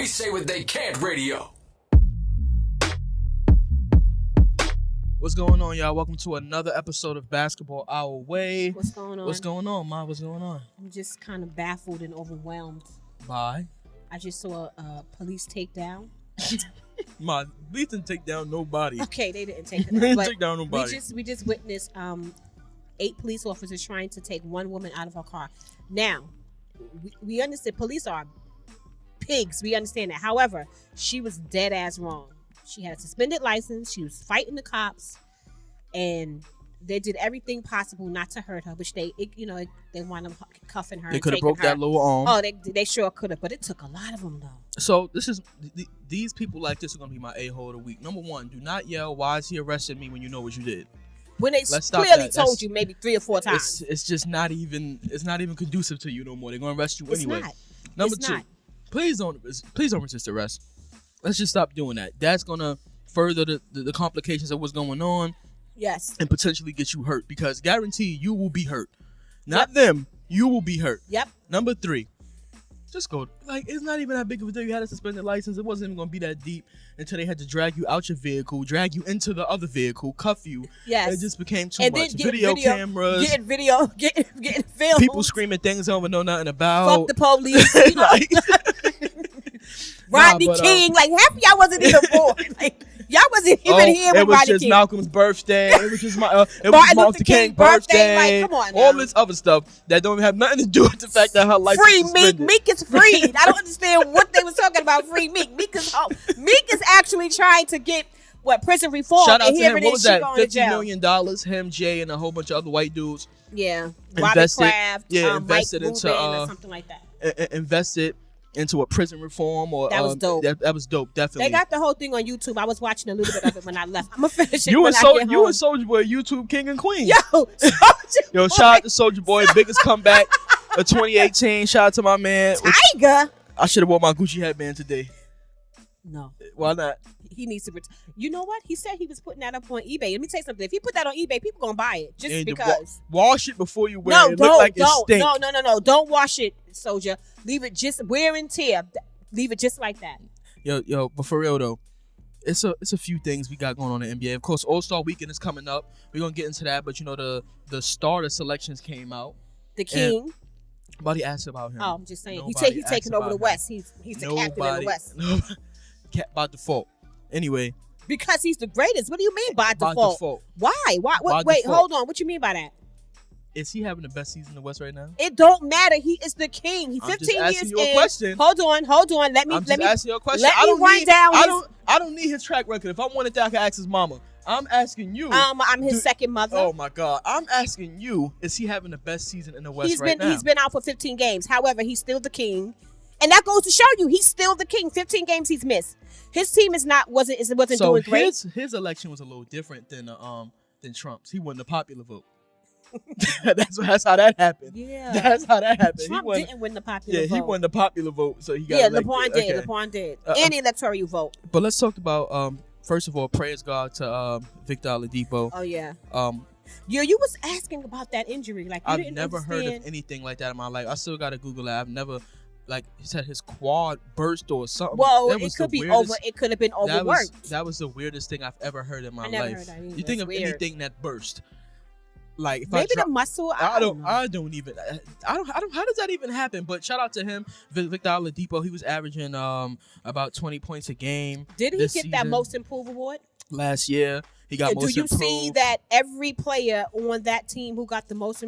We say what they can't radio. What's going on, y'all? Welcome to another episode of Basketball Our Way. What's going on? What's going on, Ma? What's going on? I'm just kind of baffled and overwhelmed. Bye. I just saw a police takedown. Ma, we didn't take down nobody. Okay, they didn't take it They down. didn't take down nobody. We just witnessed 8 police officers trying to take one woman out of her car. Now, we understand police are pigs. We understand that. However, she was dead ass wrong. She had a suspended license. She was fighting the cops, and they did everything possible not to hurt her. Which they wound up cuffing her. They could have broke that little arm. Oh, they sure could have, but it took a lot of them though. So these people like this are gonna be my a-hole of the week. Number one, do not yell, "Why is he arresting me?" when you know what you did. When they Let's stop clearly that. told you maybe 3 or 4 times. It's just not even conducive to you no more. They're gonna arrest you anyway. Not. Number It's 2, not. please don't resist arrest. Let's just stop doing that. That's gonna further the complications of what's going on. Yes. And potentially get you hurt, because guarantee you will be hurt. Not them. You will be hurt. Yep. Number 3, just go. Like, it's not even that big of a deal. You had a suspended license. It wasn't even going to be that deep until they had to drag you out your vehicle, drag you into the other vehicle, cuff you. Yes. It just became too And much. then Video cameras. getting filmed. People screaming things over know nothing about. Fuck the police. You know? Like, Rodney but, King. Like, half of y'all wasn't even born. Like, y'all wasn't even here when it was Rodney just King. Malcolm's birthday. It was just Martin Luther King birthday. Like, come on now. All this other stuff that don't have nothing to do with the fact that her life Free is Meek. suspended. Meek is freed. I don't understand what they was talking about. Free Meek. Meek is actually trying to get prison reform. Shout out and to here him. it What is, was she that? going to $50 jail. million. Him, Jay, and a whole bunch of other white dudes. Yeah. Invested- Robert Kraft. Mike invested into, Rubin or something like that. Invested into a prison reform, or That was dope. That was dope, definitely. They got the whole thing on YouTube. I was watching a little bit of it when I left. I'm gonna finish it you when and I get you home. and Soulja Boy, YouTube king and queen. Yo, Yo, shout out to Soulja Boy, biggest comeback of 2018. Shout out to my man. Tiger. I should have worn my Gucci headband today. No, Why not? he needs to. You know what? He said he was putting that up on eBay. Let me tell you something. If he put that on eBay, people gonna buy it just And because. wash it before you wear No, it. It look like it stink. No. Don't wash it, Soldier. Leave it just wear and tear. Leave it just like that. Yo, but for real though, it's a few things we got going on in the NBA. Of course, All-Star Weekend is coming up. We're gonna get into that, but the starter selections came out. The King. Nobody asked about him. Oh, I'm just saying. He Nobody said he's taking asked over the about West. He's the captain of the West. By default. Anyway. Because he's the greatest. What do you mean by By default? default. Why? By Wait, default. hold on. What you mean by that? Is he having the best season in the West right now? It don't matter. He is the king. He's I'm 15 just years asking you a in. question. Hold on. Let me asking you a question. Let me run down. I don't need his track record. If I wanted that, I could ask his mama. I'm asking you. I'm his second mother. Oh my God. I'm asking you, is he having the best season in the West now? He's been out for 15 games. However, he's still the king. And that goes to show you he's still the king. 15 games he's missed. His team wasn't doing great. His election was a little different than Trump's. He won the popular vote. that's how that happened. Yeah. That's how that happened. Trump didn't win the popular vote. Yeah, he won the popular vote, so he got elected. LeBron did. And the electoral vote. But let's talk about first of all, praise God to Victor Oladipo. Oh yeah. You was asking about that injury. Like, I've never heard of anything like that in my life. I still gotta Google it. I've never, like, he said his quad burst or something. Well, it could be over. It could have been overworked. That was the weirdest thing I've ever heard in my life. I never heard that either. You think That's of weird. anything that burst? Like, if Maybe the muscle. I don't know. I don't. How does that even happen? But shout out to him, Victor Oladipo. He was averaging about 20 points a game. Did he this get season. that most improved award? Last year? He got most improved. Do you see that every player on that team who got the most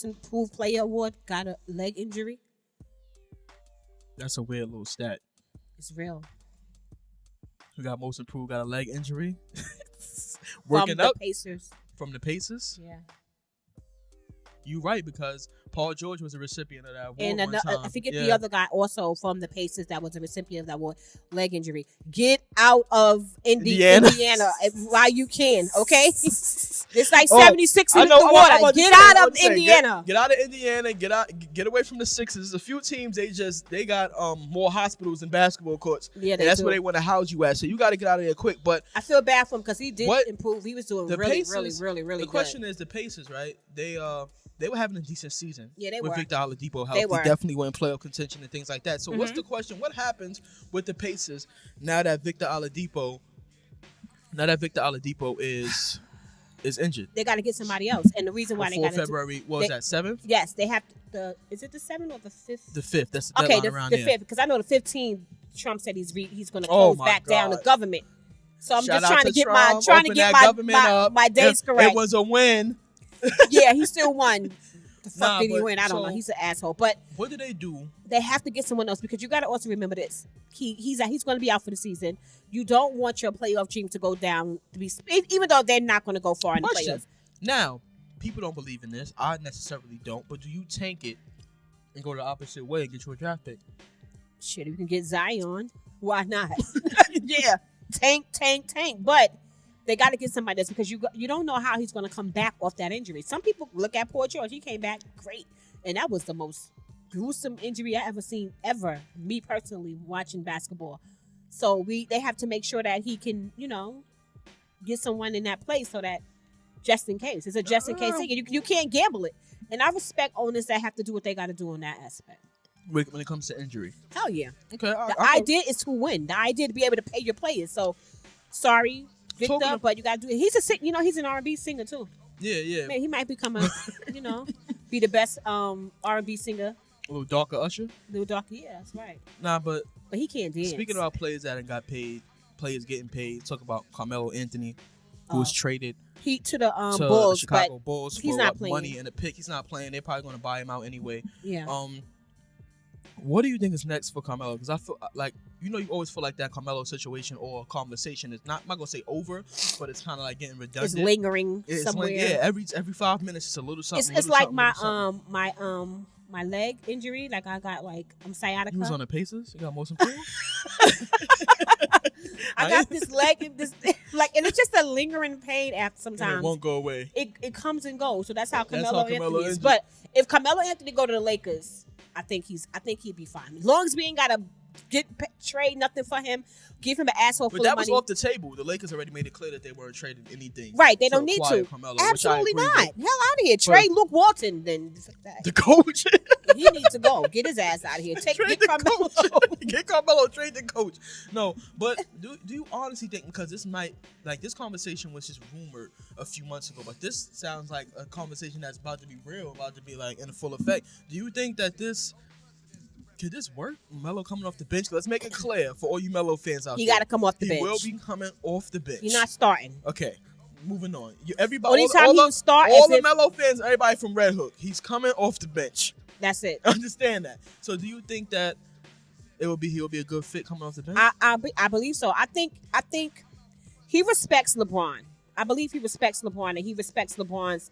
improved player award got a leg injury? That's a weird little stat. It's real. Who got most improved got a leg injury? From the Pacers. From the Pacers? Yeah. You're right, because Paul George was a recipient of that award. And one time. I forget the other guy also from the Pacers that was a recipient of that award. Leg injury. Get out of Indiana while you can, okay? It's like 76 in the water. Get out of Indiana. Get out of Indiana. Get away from the Sixers. A few teams, they got more hospitals than basketball courts. Yeah, and that's where they want to house you at. So you got to get out of there quick. But I feel bad for him because he did improve. He was doing really good. The question is the Pacers, right? They were having a decent season season. Yeah, they with were. Victor Oladipo They healthy, were. definitely were in playoff contention and things like that. So what's the question? What happens with the Pacers now that Victor Oladipo is injured? They got to get somebody else, and the reason why they Before got to February was that 7th? Yes, they have is it the 7th or the 5th? The 5th. That's the deadline around the there. 5th, because I know the 15th. Trump said he's going to Oh close my back down the God. government. So I'm Shout just out trying to get Trump, open that government up. my dates correct. It was a win. Yeah, he still won. The fuck Nah, did he but win? I don't so- know. He's an asshole. But What do they do? they have to get someone else, because you got to also remember this. He's going to be out for the season. You don't want your playoff dream to go down, even though they're not going to go far in the Question. playoffs. Now, people don't believe in this. I necessarily don't. But do you tank it and go the opposite way and get you a draft pick? Shit, if you can get Zion, why not? Yeah, tank. But they got to get somebody else, because you don't know how he's going to come back off that injury. Some people look at poor George. He came back great, and that was the most gruesome injury I ever seen, me personally, watching basketball. So they have to make sure that he can, get someone in that place, so that just in case. It's a just in case thing. You can't gamble it. And I respect owners that have to do what they got to do in that aspect. When it comes to injury. Hell yeah. Okay. The idea is to win. The idea to be able to pay your players. So, sorry, Victor, but you got to do it. He's an R&B singer too. Yeah. Man, he might become be the best R&B singer. A little darker Usher. Little darker, yeah, that's right. Nah, but he can't dance. Speaking about players that got paid, players getting paid, talk about Carmelo Anthony, who was traded to the to Bulls, the Chicago Bulls he's for not playing. money and a pick. He's not playing. They're probably going to buy him out anyway. Yeah. What do you think is next for Carmelo? Because I feel like, you always feel like that Carmelo situation or conversation is not, I'm not going to say over, but it's kind of like getting redundant. It's lingering somewhere. Every 5 minutes it's a little something. It's like my leg injury. Like I got I'm sciatica. You was on the Pacers? You got most improved? I got this leg, and it's just a lingering pain after sometimes. It won't go away. It comes and goes. So that's how That's Carmelo how Carmelo Anthony is. is. But if Carmelo Anthony go to the Lakers, I think he'd be fine. As long as we ain't gotta trade nothing for him, give him an asshole full But that of was money. off the table. The Lakers already made it clear that they weren't trading anything. Right, they don't need acquire to. Carmelo, Absolutely which I not. agree Hell out of here. Trade Luke Walton then. with. The coach. He needs to go. Get his ass out of here. Get Carmelo. Get Carmelo, trade the coach. No, but do you honestly think, because this conversation was just rumored a few months ago, but this sounds like a conversation that's about to be real, about to be in full effect. Do you think that could this work? Melo coming off the bench? Let's make it clear for all you Melo fans out there. He got to come off the bench. He will be coming off the bench. He's not starting. Okay, moving on. Everybody, Only time he would start all is the if- Melo fans, everybody from Red Hook, he's coming off the bench. That's it. Understand that. So do you think that he'll be a good fit coming off the bench? I believe so. I think he respects LeBron. I believe he respects LeBron, and he respects LeBron's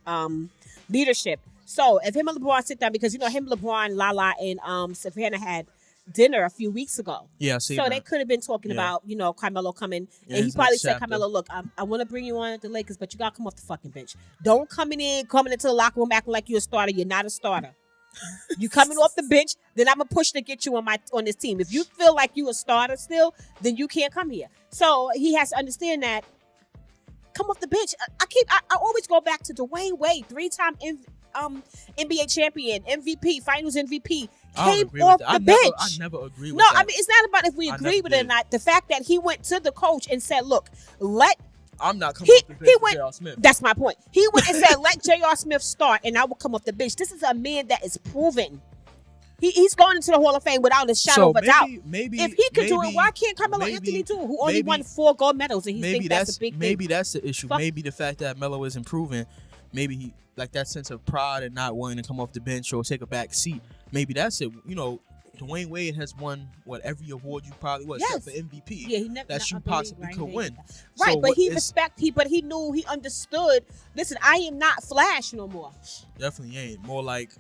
leadership. So if him and LeBron sit down, because him, LeBron, Lala, and Savannah had dinner a few weeks ago. Yeah, I see. So they could have been talking about Carmelo coming, and he his probably next said, chapter. Carmelo, look, I want to bring you on at the Lakers, but you gotta come off the fucking bench. Don't coming into the locker room acting like you're a starter. You're not a starter. You coming off the bench, then I'm gonna push to get you on this team. If you feel like you a starter still, then you can't come here. So he has to understand that. Come off the bench. I always go back to Dwayne Wade, 3-time NBA champion, MVP, Finals MVP, came off the bench. I never agree with No, that. I mean, it's not about if we agree with it or not. The fact that he went to the coach and said, look, I'm not coming off the bench with J.R. Smith. That's my point. He went and said, let J.R. Smith start, and I will come off the bench. This is a man that is proven. He's going into the Hall of Fame without a shadow of a doubt. Maybe if he could do it, why can't Carmelo Anthony do it? Who only won 4 gold medals, and he thinks that's a big thing. Maybe that's the issue. Maybe the fact that Melo is improving, maybe he that sense of pride and not wanting to come off the bench or take a back seat. Maybe that's it. Dwayne Wade has won every award you probably except for MVP. Yeah, he never that you possibly could win. Right, So but he knew, he understood. Listen, I am not Flash no more. Definitely ain't. More like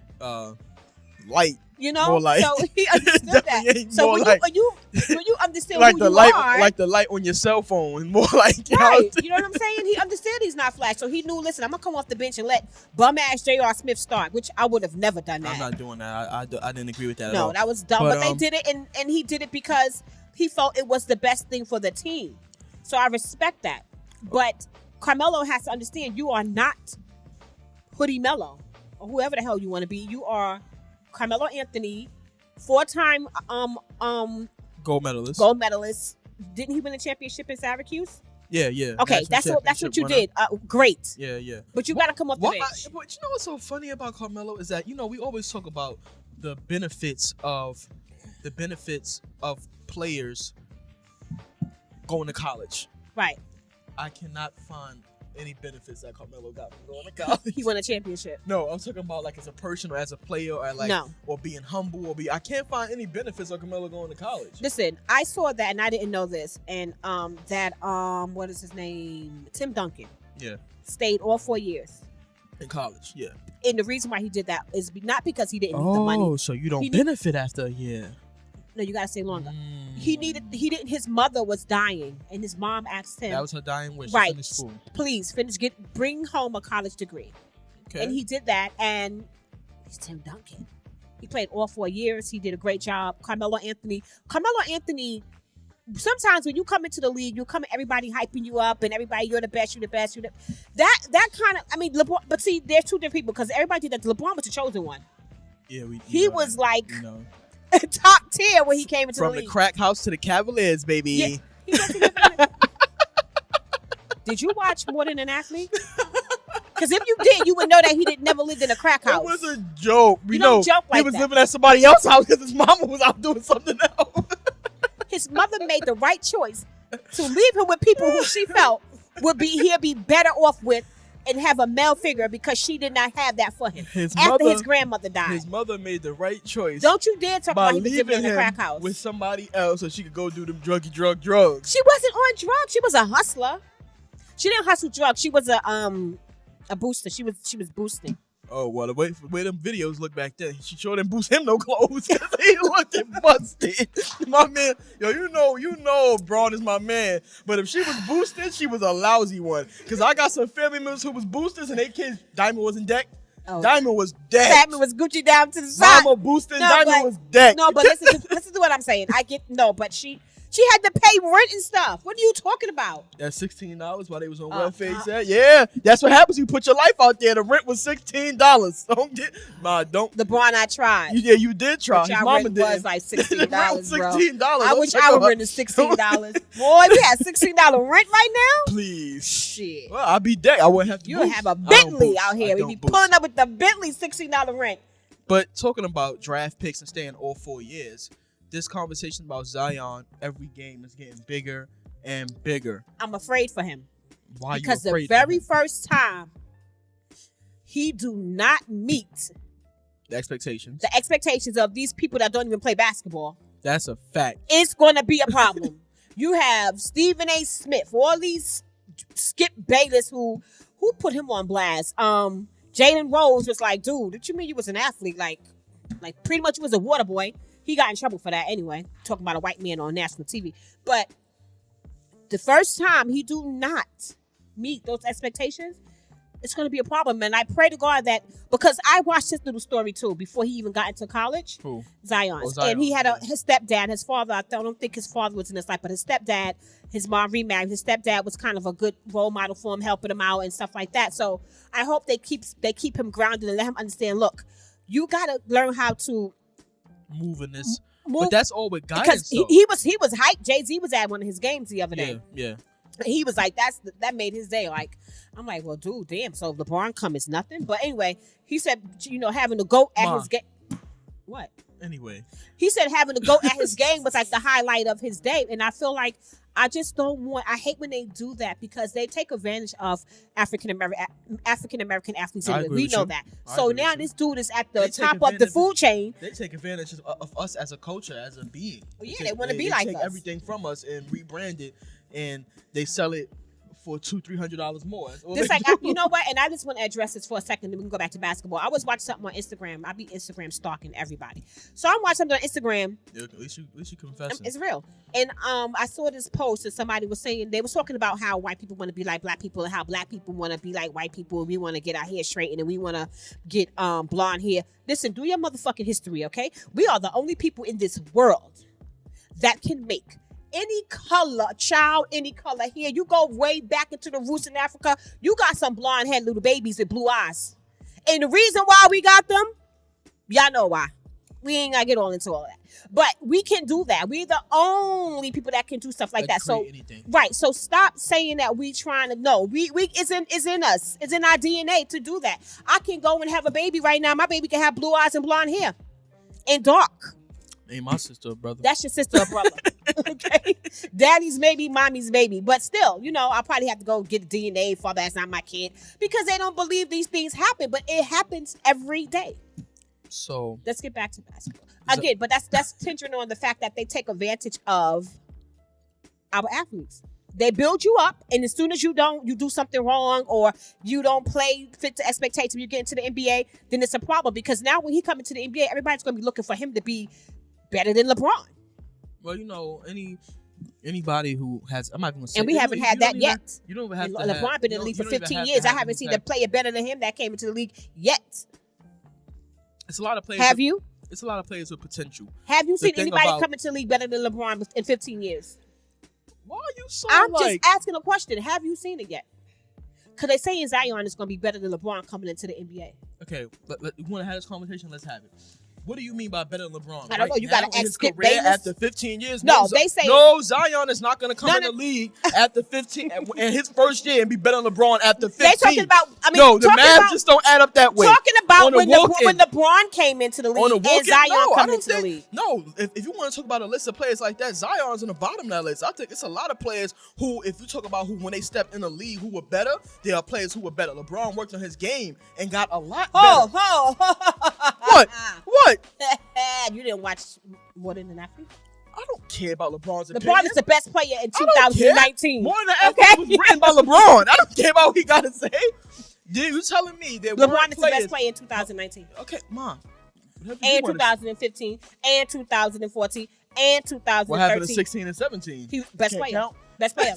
light. More like, so he understood that. So when you understand like who the you light, are, like the light on your cell phone, more like right. You know what I'm saying? He understood he's not Flash, so he knew. Listen, I'm gonna come off the bench and let bum ass J.R. Smith start, which I would have never done that. I'm not doing that. I didn't agree with that at No, all. that was dumb. But they did it, and he did it because he felt it was the best thing for the team. So I respect that. But Carmelo has to understand you are not Hoodie Melo. or whoever the hell you want to be. You are Carmelo Anthony, 4-time Gold medalist. Gold medalist. Didn't he win a championship in Syracuse? Yeah. Okay, that's what you did. Great. Yeah. But you got to come off the bench. But you know what's so funny about Carmelo is that, we always talk about the benefits of players going to college. Right. I cannot find any benefits that Carmelo got from going to college. He won a championship. No, I'm talking about like as a person or as a player or or being humble I can't find any benefits of Carmelo going to college. Listen, I saw that and I didn't know this. And what is his name? Tim Duncan. Yeah. Stayed all 4 years. In college, yeah. And the reason why he did that is not because he didn't need the money. Oh, so you don't benefit after a year. No, you gotta stay longer. His mother was dying, and his mom asked him. That was her dying wish. Right. Finish school. Please bring home a college degree. Okay. And he did that, and he's Tim Duncan. He played all 4 years. He did a great job. Carmelo Anthony. Sometimes when you come into the league, everybody hyping you up, and everybody, you're the best, that kind of, LeBron, but see, there's two different people, because everybody did that. LeBron was the chosen one. Yeah, he was like top tier when he came into the league. From the crack house to the Cavaliers, baby. Yeah. Did you watch More Than an Athlete? Because if you did, you would know that he never lived in a crack house. It was a joke. You don't joke like that. He was living at somebody else's house because his mama was out doing something else. His mother made the right choice to leave him with people who she felt would be better off with and have a male figure, because she did not have that for him after his grandmother died. His mother made the right choice. Don't you dare talk about he was living in a crack house with somebody else so she could go do them drugs. She wasn't on drugs. She was a hustler. She didn't hustle drugs. She was a booster. She was boosting. Oh, well, the way them videos look back then, she sure didn't boost him no clothes because he looked busted. My man, you know Braun is my man. But if she was boosted, she was a lousy one. Because I got some family members who was boosters and they kids, Diamond was in deck. Oh. Diamond was decked. Diamond was Gucci down to the side. Mama boosted, Diamond was decked. No, but listen to what I'm saying. But she had to pay rent and stuff. What are you talking about? That's $16 while they was on welfare. Yeah, that's what happens. You put your life out there. The rent was $16. Don't. LeBron, I tried. You did try. His mama did. Was like $16, bro. $16. I wish I would rent $16. Boy, we had $16 rent right now. Please. Shit. Well, I'd be dead. I wouldn't have to. You have a Bentley out here. We be pulling up with the Bentley $16 rent. But talking about draft picks and staying all 4 years. This conversation about Zion, every game is getting bigger and bigger. I'm afraid for him. Why because you afraid? Because the very first time he do not meet the expectations of these people that don't even play basketball. That's a fact. It's going to be a problem. You have Stephen A. Smith, all these Skip Bayless who put him on blast. Jalen Rose was like, dude, did you mean you was an athlete? Like pretty much was a water boy. He got in trouble for that anyway, talking about a white man on national TV. But the first time he do not meet those expectations, it's going to be a problem. And I pray to God that, because I watched his little story too before he even got into college. Who? Zion. And he had his stepdad, his father, I don't think his father was in his life, but his stepdad, his mom remarried. His stepdad was kind of a good role model for him, helping him out and stuff like that. So I hope they keep him grounded and let him understand, look, you got to learn how to move in this. But that's all with guidance. Because he was hyped. Jay-Z was at one of his games the other day. Yeah. He was like, that made his day. Like, I'm like, well, dude, damn. So LeBron come is nothing. But anyway, he said, having to go at his game. What? Anyway, he said having to go at his game was like the highlight of his day. And I feel like I just don't want. I hate when they do that because they take advantage of African American athletes. Anyway. We know that. So now this dude is at the top of the food chain. They take advantage of us as a culture, as a being. Well, yeah, they want to be like us. They take everything from us and rebrand it, and they sell it for $200-$300 more. This you know what? And I just want to address this for a second. Then we can go back to basketball. I was watching something on Instagram. I be Instagram stalking everybody. So I'm watching something on Instagram. Yeah, at least you confess. It's real. And I saw this post that somebody was saying, they was talking about how white people want to be like black people and how black people want to be like white people. And we want to get our hair straightened and we want to get blonde hair. Listen, do your motherfucking history, okay? We are the only people in this world that can make any color, any color here. You go way back into the roots in Africa, you got some blonde-haired little babies with blue eyes. And the reason why we got them, y'all know why. We ain't gotta get all into all that. But we can do that. We're the only people that can do stuff like that. So anything. right. So stop saying that we trying to no. We it's in us. It's in our DNA to do that. I can go and have a baby right now. My baby can have blue eyes and blonde hair. And dark. Ain't my sister or brother. That's your sister or brother. Okay. Daddy's maybe, mommy's maybe. But still, I'll probably have to go get DNA for that's not my kid. Because they don't believe these things happen. But it happens every day. So let's get back to basketball again, but that's tension on the fact that they take advantage of our athletes. They build you up, and as soon as you do something wrong or you don't play fit to expectations, when you get into the NBA, then it's a problem because now when he comes into the NBA, everybody's going to be looking for him to be better than LeBron. Well, anybody who has, I'm not even going to say, and we haven't had that yet. You don't even have to. LeBron been in the league for 15 years. I haven't seen a player better than him that came into the league yet. It's a lot of players. Have you? It's a lot of players with potential. Have you seen anybody come into the league better than LeBron in 15 years? Why are you so I'm just asking a question. Have you seen it yet? Because they saying Zion is going to be better than LeBron coming into the NBA. Okay, you want to have this conversation? Let's have it. What do you mean by better than LeBron? I don't know. You got to ask Skip Bayless Bayless. After 15 years? No, they say... No, Zion is not going to come in the league after 15 in his first year and be better than LeBron after 15. They talking about... no, the math just don't add up that way. Talking about when LeBron came into the league and Zion coming into the league. No, if you want to talk about a list of players like that, Zion's in the bottom of that list. I think it's a lot of players who, if you talk about who, when they stepped in the league, who were better, there are players who were better. LeBron worked on his game and got a lot better. What? You didn't watch more than an athlete? I don't care about LeBron's opinion. LeBron is the best player in 2019. More than an athlete was written by LeBron. I don't care about what he got to say. You telling me that LeBron is the best player in 2019. Okay, Mom. And 2015, and 2014, and 2013. What happened in 16 and 17? He best player. Best player.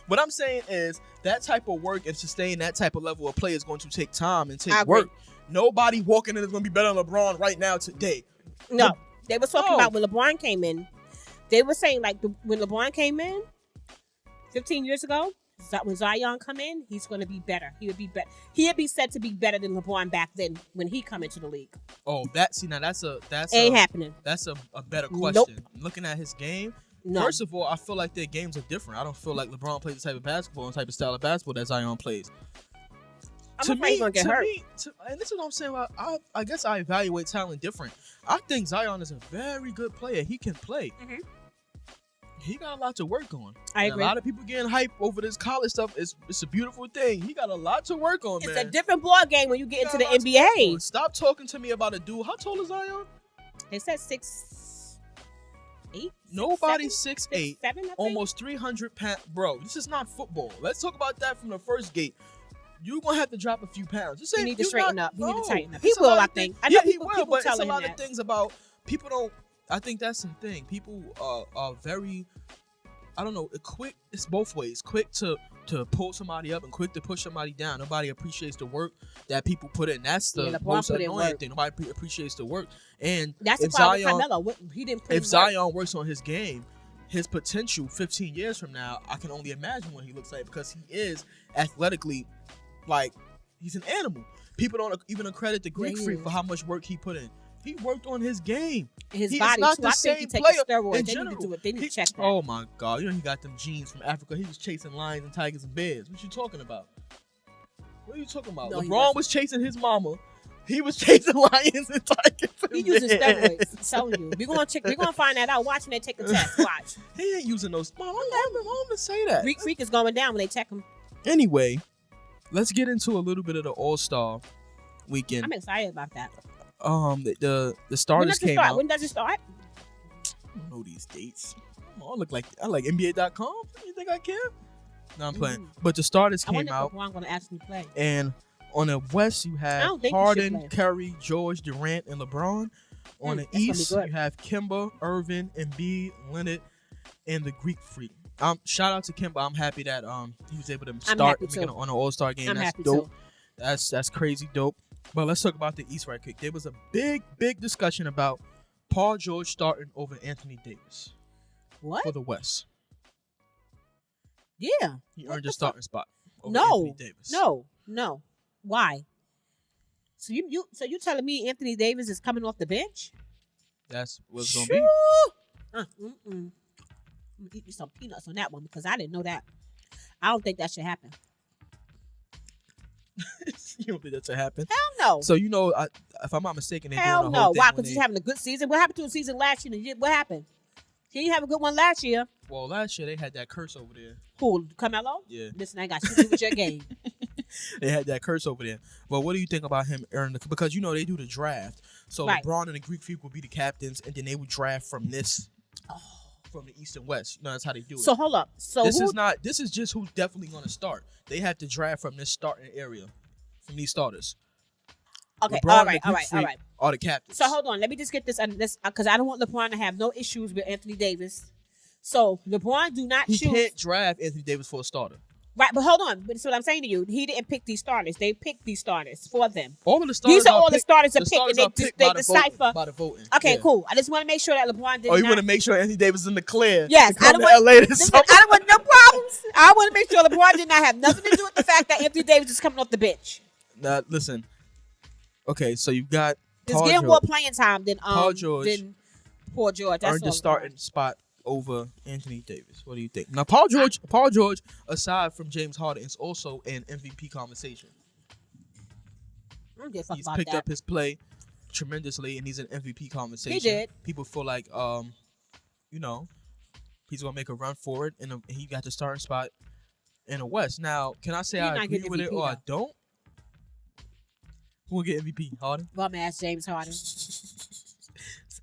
What I'm saying is that type of work and sustain that type of level of play is going to take time and take work. Nobody walking in is going to be better than LeBron right now today. No. They were talking about when LeBron came in. They were saying when LeBron came in 15 years ago, when Zion come in, he's going to be better. He would be better. He would be said to be better than LeBron back then when he come into the league. Oh, that's ain't happening. That's a better question. Nope. Looking at his game, no. First of all, I feel like their games are different. I don't feel like LeBron plays the type of basketball and type of style of basketball that Zion plays. I'm afraid he's gonna get hurt. And this is what I'm saying. I guess I evaluate talent different. I think Zion is a very good player. He can play. Mm-hmm. He got a lot to work on. I agree. A lot of people getting hyped over this college stuff. It's a beautiful thing. He got a lot to work on, man. It's a different ball game when you get into the NBA. Stop talking to me about a dude. How tall is Zion? They said 6'8". Nobody's 6'8". Almost 300 pounds. Bro, this is not football. Let's talk about that from the first gate. You're going to have to drop a few pounds. You need to straighten up. You need to tighten up. He will, I think. I know he will, but it's a lot of things about people don't. I think that's the thing. People are very, I don't know, quick. It's both ways. Quick to pull somebody up and quick to push somebody down. Nobody appreciates the work that people put in. That's the most annoying thing. Nobody appreciates the work. And that's the problem with Melo. He didn't put if Zion works on his game, his potential 15 years from now, I can only imagine what he looks like because he is athletically, like, he's an animal. People don't even accredit the Greek Freak for how much work he put in. He worked on his game. His body, not too. the I same think he player takes steroids. in They general. need to do it. They need to check that. Oh, my God. He got them genes from Africa. He was chasing lions and tigers and bears. What you talking about? What are you talking about? No, LeBron was chasing his mama. He was chasing lions and tigers and He using steroids. I'm telling you. We're gonna find that out. Watch when they take a test. Watch. He ain't using those. Mom, I'm gonna say that. Greek Freak is going down when they check him. Anyway, let's get into a little bit of the All-Star weekend. I'm excited about that. The starters came out. When does it start? I don't know these dates. I like NBA.com. You think I care? No, I'm playing. But the starters came out. I wonder if LeBron gonna actually play. And on the West, you have Harden, Curry, George, Durant, and LeBron. On the East, you have Kemba, Irvin, Embiid, Leonard, and the Greek Freak. Shout out to Kemba. I'm happy that he was able to start on an All-Star game. That's dope. That's crazy dope. But let's talk about the East right quick. There was a big discussion about Paul George starting over Anthony Davis. What? For the West. Yeah. He earned a starting spot over Anthony Davis. No. Why? So you telling me Anthony Davis is coming off the bench? That's what's gonna be. I'm gonna eat me some peanuts on that one because I didn't know that. I don't think that should happen. You don't think that should happen? Hell no. So if I'm not mistaken, they're Hell doing a whole no. thing Why? when Because he's having a good season. What happened to his season last year? What happened? He didn't have a good one last year. Well, last year they had that curse over there. Who? Carmelo? Yeah. Listen, I ain't got shit to do with your game. They had that curse over there. But what do you think about him earning because they do the draft. So Right. LeBron and the Greek Freak will be the captains, and then they would draft from from the East and West. That's how they do it. So hold up. So This is just who's definitely going to start. They have to draft from this starting area, from these starters. Okay, LeBron all and the right, Greek all Freak right. Are the captains. So hold on. Let me just get this because I don't want LeBron to have no issues with Anthony Davis. So LeBron do not He choose. can't draft Anthony Davis for a starter. Right, but hold on. That's what I'm saying to you. He didn't pick these starters. They picked these starters for them. All of the starters. These are all the starters are picked, and they decipher. By the voting. Okay, Yeah. cool. I just want to make sure that LeBron did Oh, you not. want to make sure Anthony Davis is in the clear? Yes, to come to LA listen, I don't want no problems. I want to make sure LeBron did not have nothing to do with the fact that Anthony Davis is coming off the bench. Now, listen. Okay, so you got He's Paul getting George. more playing time than Paul George than Paul George. That's earned the all starting spot over Anthony Davis. What do you think? Now, Paul George, aside from James Harden, is also in MVP conversation. I don't give a fuck He's about picked that. up his play tremendously, and he's in MVP conversation. He did. People feel like, he's gonna make a run for it, and he got the starting spot in the West. Now, can I say He's I not agree getting with it MVP or I though. don't? Who will get MVP? Harden. Bum ass James Harden.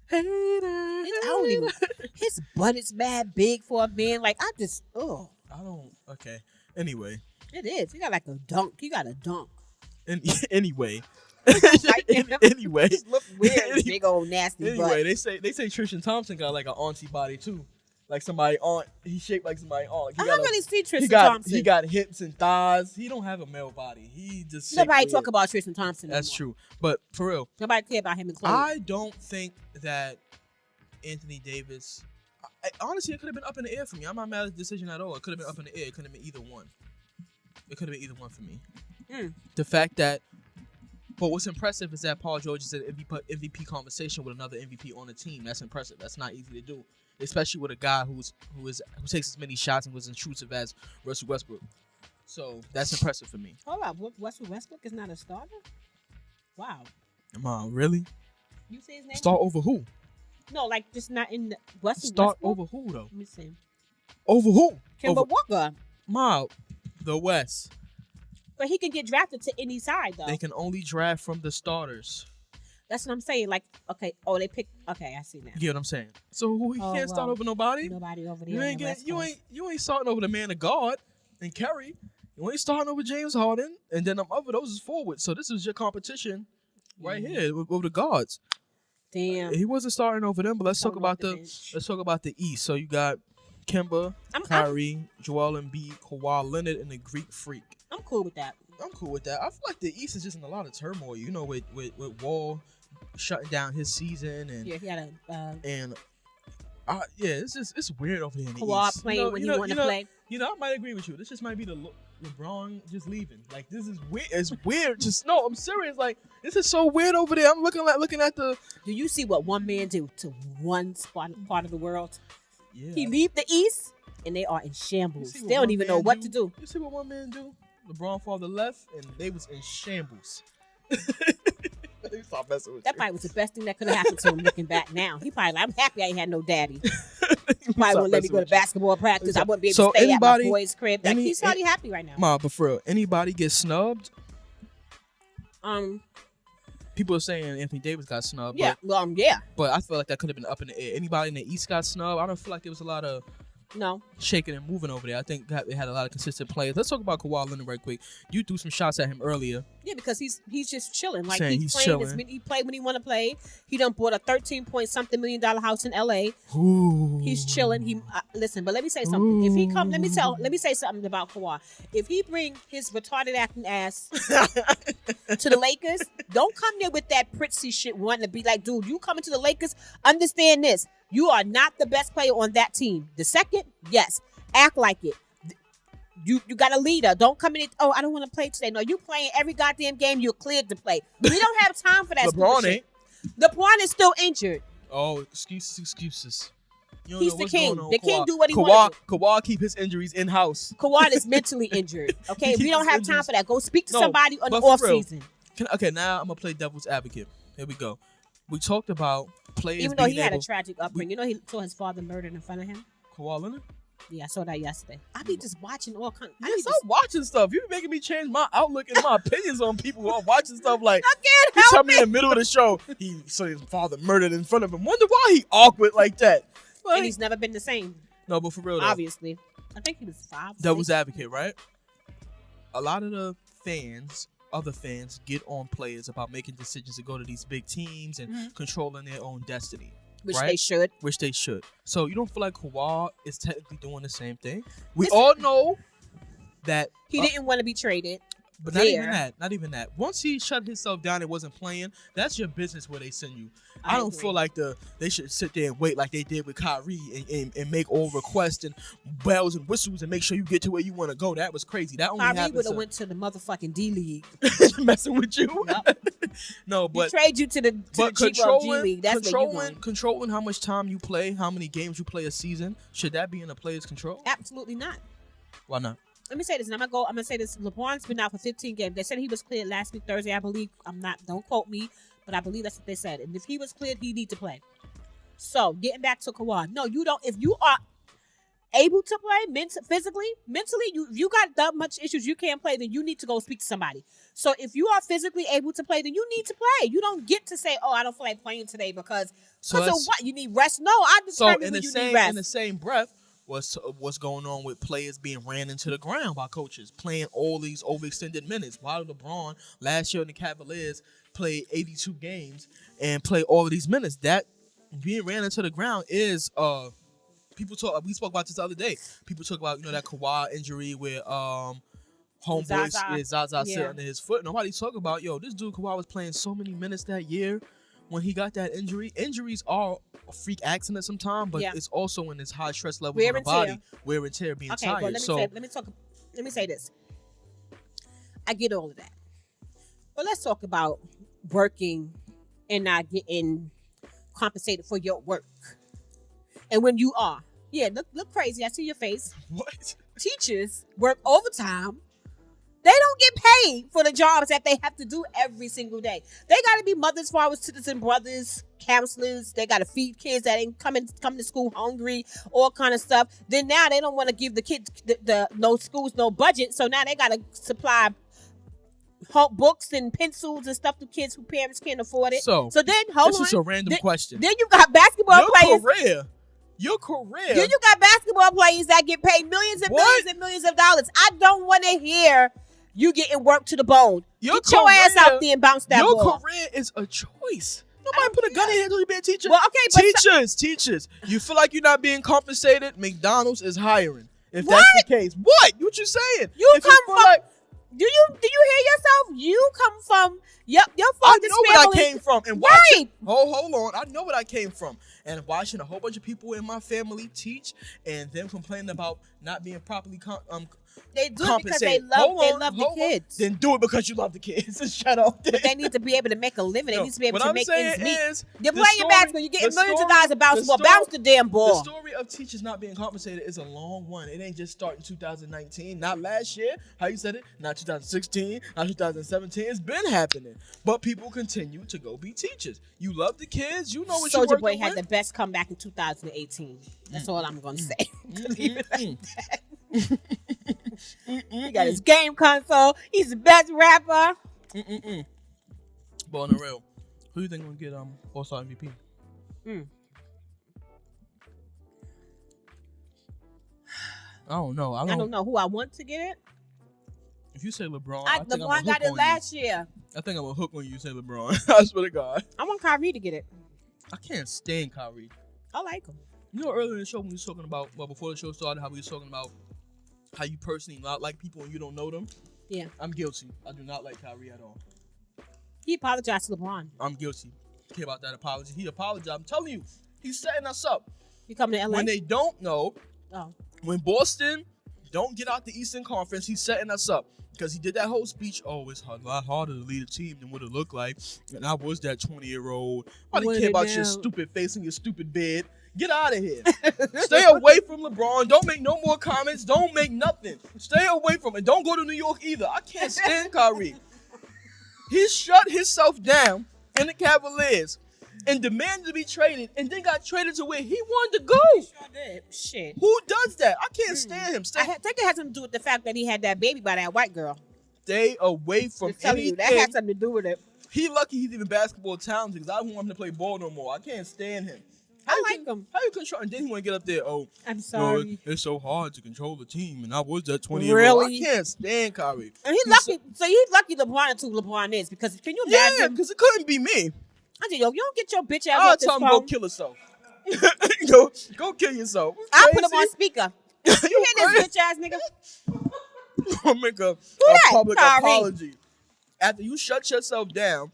Hater. I don't even. His butt is mad big for a man. Like I don't. Okay. Anyway. It is. He got like a dunk. He got a dunk. Anyway. Like him. Anyway. Just look weird. Big old nasty Anyway, butt. they say Tristan Thompson got like an auntie body too. Like somebody aunt. He's shaped like somebody aunt. I don't really see Tristan Thompson. He got hips and thighs. He don't have a male body. He just Nobody talk about Tristan Thompson. That's anymore. true. But for real, Nobody care about him and Chloe. I don't think that Anthony Davis. Honestly, it could have been up in the air for me. I'm not mad at the decision at all. It could have been up in the air. It could have been either one. It could have been either one for me. The fact that, but what's impressive is that Paul George is in MVP conversation with another MVP on the team. That's impressive. That's not easy to do, especially with a guy who takes as many shots and was intrusive as Russell Westbrook. So that's impressive for me. Hold up, Russell Westbrook is not a starter? Wow. Come on, really? You say his name? Start over who? No, like just not in the Russell Start Westbrook? over who though? Let me see. Over who? Kemba Over Walker. the West. But he can get drafted to any side though. They can only draft from the starters. That's what I'm saying. Like, okay, they picked. Okay, I see now. You get what I'm saying? So he can't start over nobody. Nobody over there. You ain't starting over the man of God and Kerry. You ain't starting over James Harden, and then them other those is forward. So this is your competition right here with the guards. Damn. He wasn't starting over them, but let's talk about the East. So you got Kemba, Kyrie, Joel Embiid, Kawhi Leonard, and the Greek Freak. I'm cool with that. I'm cool with that. I feel like the East is just in a lot of turmoil. With Wall shutting down his season and he had it's weird over here in the Kawhi East. playing when he wanted to play. I might agree with you. This just might be the LeBron just leaving. Like this is weird. It's weird. Just no, I'm serious. Like this is so weird over there. I'm looking at the. Do you see what one man do to one part of the world? Yeah. He leave the East and they are in shambles. They don't even know what to do. You see what one man do? LeBron father left and they was in shambles. Stop messing with that you. probably was the best thing that could have happened to him looking back now. He probably I'm happy I ain't had no daddy. Probably wouldn't let me go to basketball practice. I wouldn't be able to stay at my boy's crib. Like, he's probably happy right now. But for real, anybody get snubbed? People are saying Anthony Davis got snubbed. Yeah, But I feel like that could have been up in the air. Anybody in the East got snubbed? I don't feel like there was a lot of shaking and moving over there. I think they had a lot of consistent players. Let's talk about Kawhi Leonard right quick. You threw some shots at him earlier. Yeah, because he's just chilling. Like he's chilling. He played when he want to play. He done bought a $13-point-something million house in LA. Ooh. He's chilling. He listen, but let me say something. If he come, let me say something about Kawhi. If he bring his retarded acting ass to the Lakers, don't come there with that prissy shit wanting to be like, dude, you coming to the Lakers? Understand this. You are not the best player on that team. The second, yes, act like it. You got a leader. Don't come in. Oh, I don't want to play today. No, you playing every goddamn game. You're cleared to play. We don't have time for that. LeBron ain't. LeBron is still injured. Oh, excuses. You don't He's know the what's king. going on The with king Kawhi. do what he wants. Kawhi keep his injuries in house. Kawhi is mentally injured. Okay, we don't have time for that. Go speak to somebody on the off season. Okay, now I'm gonna play devil's advocate. Here we go. We talked about players. Even though he had able, a tragic upbringing, you know, he saw his father murdered in front of him. Kawhi Leonard. Yeah, I saw that yesterday. I be just watching all kinds. I stop watching stuff. You be making me change my outlook and my opinions on people who are watching stuff. Like, I can't you help tell me in the middle of the show he saw his father murdered in front of him. Wonder why he awkward like that. Like, And he's never been the same. no, but for real though, Obviously, I think he was 5. devil's advocate, right? A lot of the fans, other fans, get on players about making decisions to go to these big teams and controlling their own destiny. Which right? they should. Which they should. So you don't feel like Kawhi is technically doing the same thing? We all know that He didn't want to be traded. but not even that. Not even that. Once he shut himself down and wasn't playing, that's your business where they send you. I don't agree. feel like they should sit there and wait like they did with Kyrie and make all requests and bells and whistles and make sure you get to where you want to go. That was crazy. That only Kyrie happens would have went to the motherfucking D League. messing with you. Yep. No, but trade you to the G League. That's where you going. Controlling how much time you play, how many games you play a season, should that be in a player's control? Absolutely not. Why not? Let me say this, and I'm gonna say this. LeBron's been out for 15 games. They said he was cleared last week, Thursday, I believe. Don't quote me, but I believe that's what they said. And if he was cleared, he need to play. So, getting back to Kawhi, no, you don't. If you are able to play physically, mentally, you got that much issues you can't play, then you need to go speak to somebody. So, if you are physically able to play, then you need to play. You don't get to say, "Oh, I don't feel like playing today because of what? You need rest." No, I determine when you need rest. In the same breath. What's going on with players being ran into the ground by coaches, playing all these overextended minutes. While LeBron last year in the Cavaliers played 82 games and played all of these minutes. That being ran into the ground is people talk. We spoke about this the other day. People talk about that Kawhi injury where homeboy Zaza sit under his foot. Nobody's talking about this dude Kawhi was playing so many minutes that year. When he got that injury, injuries are a freak accident sometimes, but it's also in this high stress level in the body, wear and tear, being tired. Well, let me say this. I get all of that, but let's talk about working and not getting compensated for your work. And when you are, look crazy. I see your face. What? Teachers work overtime. They don't get paid for the jobs that they have to do every single day. They got to be mothers, fathers, citizen brothers, counselors. They got to feed kids that ain't coming to school hungry, all kind of stuff. Then now they don't want to give the kids no schools, no budget. So now they got to supply books and pencils and stuff to kids who parents can't afford it. So then this is a random question. Then you got basketball players. Your career. Then you got basketball players that get paid millions and millions and millions of dollars. I don't want to hear you getting worked to the bone. Get your ass out there and bounce that ball. Your career is a choice. Nobody put a gun in your head until you be a teacher. Well, okay, but teachers. You feel like you're not being compensated? McDonald's is hiring. If that's the case, what you saying? Do you hear yourself? You come from your father's family. I know what I came from, and right. Hold on. I know what I came from, and watching a whole bunch of people in my family teach, and them complaining about not being properly they do it because they love the kids. Then do it because you love the kids. Shut up. But they need to be able to make a living. They need to be able to make ends meet. You're the playing basketball. You're getting millions of dollars of basketball. Bounce the damn ball. The story of teachers not being compensated is a long one. It ain't just starting 2019. Not last year. How you said it? Not 2016. Not 2017. It's been happening. But people continue to go be teachers. You love the kids. You know what you're working with. Soulja Boy had the best comeback in 2018. That's all I'm going to say. Leave it like that. He got his game console. He's the best rapper. But on the real, who you think gonna get All-Star MVP? I don't know. I don't know who I want to get it. If you say LeBron, LeBron got it last year. I think I'm gonna hook on you say LeBron. I swear to God. I want Kyrie to get it. I can't stand Kyrie. I like him. Earlier in the show when we was talking about, before the show started, how we was talking about how you personally not like people and you don't know them. Yeah. I'm guilty. I do not like Kyrie at all. He apologized to LeBron. I'm guilty. Care about that apology. He apologized. I'm telling you, he's setting us up. You come to LA? When they don't know, when Boston don't get out the Eastern Conference. He's setting us up because he did that whole speech. Oh, it's a lot harder to lead a team than what it looked like. And I was that 20-year-old. I didn't care about your stupid face and your stupid bed. Get out of here. Stay away from LeBron. Don't make no more comments. Don't make nothing. Stay away from it. Don't go to New York either. I can't stand Kyrie. He shut himself down in the Cavaliers and demanded to be traded and then got traded to where he wanted to go. Sure did. Shit. Who does that? I can't stand him. I think it has something to do with the fact that he had that baby by that white girl. Stay away from anything. That had something to do with it. He lucky he's even basketball talented because I don't want him to play ball no more. I can't stand him. I like him. How you control? And then he want to get up there. Oh, I'm sorry. No, it's so hard to control the team, and I was that 20-year-old. Really? I can't stand Kyrie. And he's lucky. So he's lucky LeBron is who LeBron is because can you imagine? Yeah, because it couldn't be me. I said, yo, you don't get your bitch ass I'll off this tell him phone. go kill herself. go kill yourself. I'll put him on speaker. You hear crazy? this bitch ass nigga? I'll make a public apology. After you shut yourself down,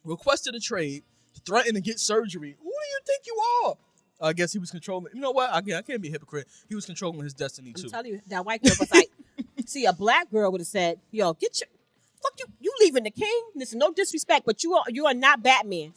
requested a trade, threatened to get surgery. Who do you think you are? I guess he was controlling. You know what? I can't be a hypocrite. He was controlling his destiny too. I'm telling you, that white girl was like, see, a black girl would have said, yo, get your, fuck you, you leaving the king? Listen, no disrespect, but you are not Batman.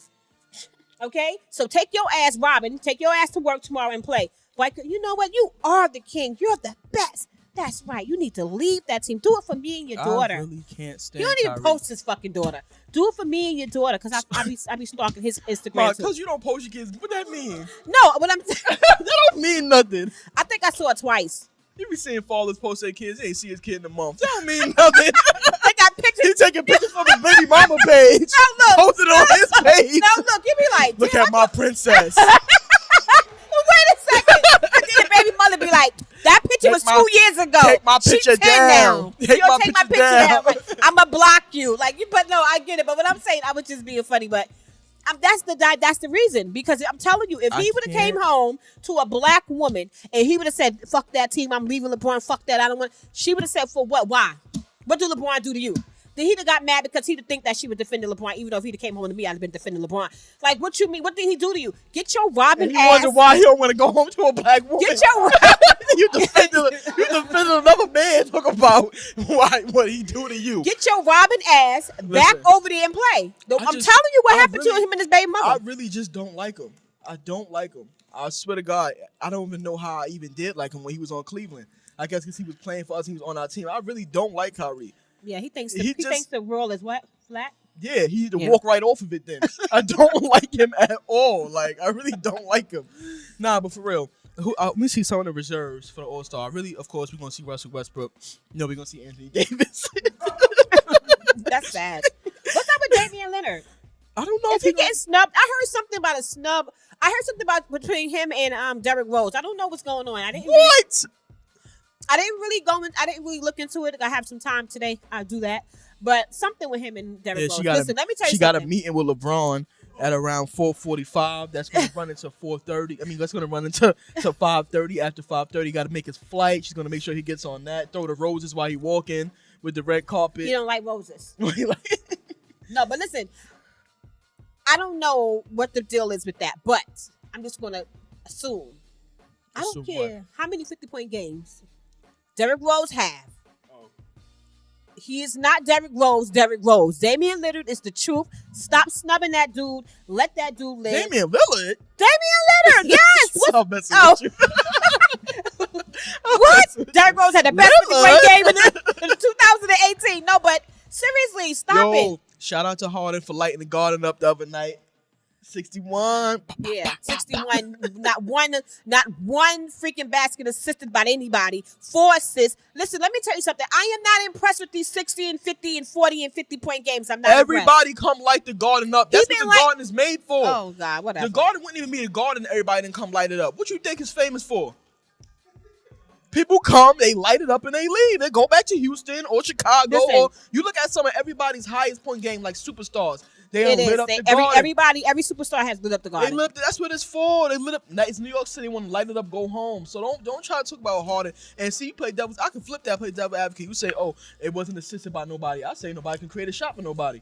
Okay? So take your ass, Robin, take your ass to work tomorrow and play. White girl, you know what? You are the king. You're the best. That's right. You need to leave that team. Do it for me and your daughter. I really can't stand You don't even post his fucking daughter. Do it for me and your daughter, because I be stalking his Instagram too. Because you don't post your kids. What that mean? No, what I'm That don't mean nothing. I think I saw it twice. You be seeing fathers post their kids. They ain't see his kid in a month. That don't mean nothing. They got pictures. He taking pictures from his baby mama page. No, look. Posted on his page. No, look. You be like, look at my princess. Well, wait a second. And then the baby mother be like, that picture was 2 years ago. Take my picture down. Take my picture down. Right. I'm going to block you. But no, I get it. But what I'm saying, I was just being funny. But that's the reason. Because I'm telling you, if he would have came home to a black woman and he would have said, fuck that team, I'm leaving LeBron, fuck that, I don't want, she would have said, for what? Why? What did LeBron do to you? Then he'd have got mad because he'd have think that she was defending LeBron, even though if he'd have came home to me, I'd have been defending LeBron. Like, what you mean? What did he do to you? Get your Robin ass. You wonder why he don't want to go home to a black woman. Get your you defending another man. Talk about what he do to you. Get your Robin ass back over there and play. I'm telling you what happened to him and his baby mother. I really just don't like him. I don't like him. I swear to God, I don't even know how I even did like him when he was on Cleveland. I guess because he was playing for us, he was on our team. I really don't like Kyrie. Yeah, he thinks the world is what? Flat? Yeah, he need to walk right off of it then. I don't like him at all. Like, I really don't like him. Nah, but for real. Let me see some of the reserves for the All-Star. Really, of course, we're going to see Russell Westbrook. No, we're going to see Anthony Davis. That's sad. What's up with Damian Leonard? I don't know if he getting snubbed. I heard something about a snub. I heard something about between him and Derrick Rose. I don't know what's going on. I didn't really look into it. I have some time today. I'll do that. But something with him and Derrick Rose. Listen, let me tell you something. She got a meeting with LeBron at around 4:45. That's going to run into 4:30. I mean, that's going to run into 5:30. After 5:30, got to make his flight. She's going to make sure he gets on that. Throw the roses while he walk in with the red carpet. You don't like roses. No, but listen. I don't know what the deal is with that, but I'm just going to assume. I don't care how many 50-point games Derrick Rose have. He is not Derrick Rose. Damian Lillard is the truth. Stop snubbing that dude. Let that dude live. Damian Lillard? Yes. Stop messing with you. What? Derrick Rose had the best 50-point game in 2018. No, but seriously, stop it. Shout out to Harden for lighting the garden up the other night. 61. Yeah, 61. Not one freaking basket assisted by anybody. 4 assists. Listen, let me tell you something. I am not impressed with these 60 and 50 and 40 and 50-point games. I'm not Everybody impressed. Come light the garden up. That's what the garden is made for. Oh, God, whatever. The garden wouldn't even be a garden if everybody didn't come light it up. What you think is famous for? People come, they light it up, and they leave. They go back to Houston or Chicago. Or you look at some of everybody's highest point game, like superstars. They lit up the garden. Every superstar has lit up the garden. That's what it's for. They lit up. It's New York City. Want to light it up, go home. So don't try to talk about Harden and see you play devil's. I can flip that, play devil advocate. You say, oh, it wasn't assisted by nobody. I say nobody can create a shot for nobody.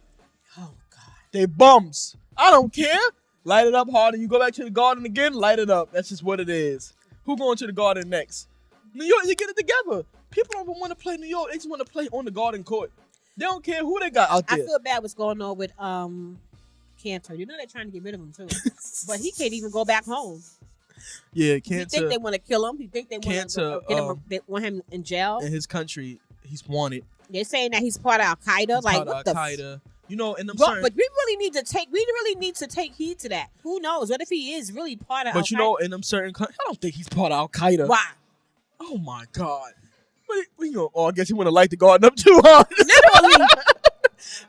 Oh God, they bums. I don't care. Light it up, Harden. You go back to the garden again. Light it up. That's just what it is. Who going to the garden next? New York, you get it together. People don't even want to play New York. They just want to play on the Garden Court. They don't care who they got out there. I feel bad what's going on with Cantor. You know they're trying to get rid of him too, but he can't even go back home. Yeah, Cantor. You think they want to kill him? You think they want Cantor, to get him? They want him in jail. In his country, he's wanted. They're saying that he's part of Al Qaeda. Like what the? Al-Qaeda. You know, and But we really need to take heed to that. Who knows? What if he is really part of? But you know, in them certain countries, I don't think he's part of Al Qaeda. Why? Oh my God. We gonna, I guess he want to light the garden up too, huh? Literally.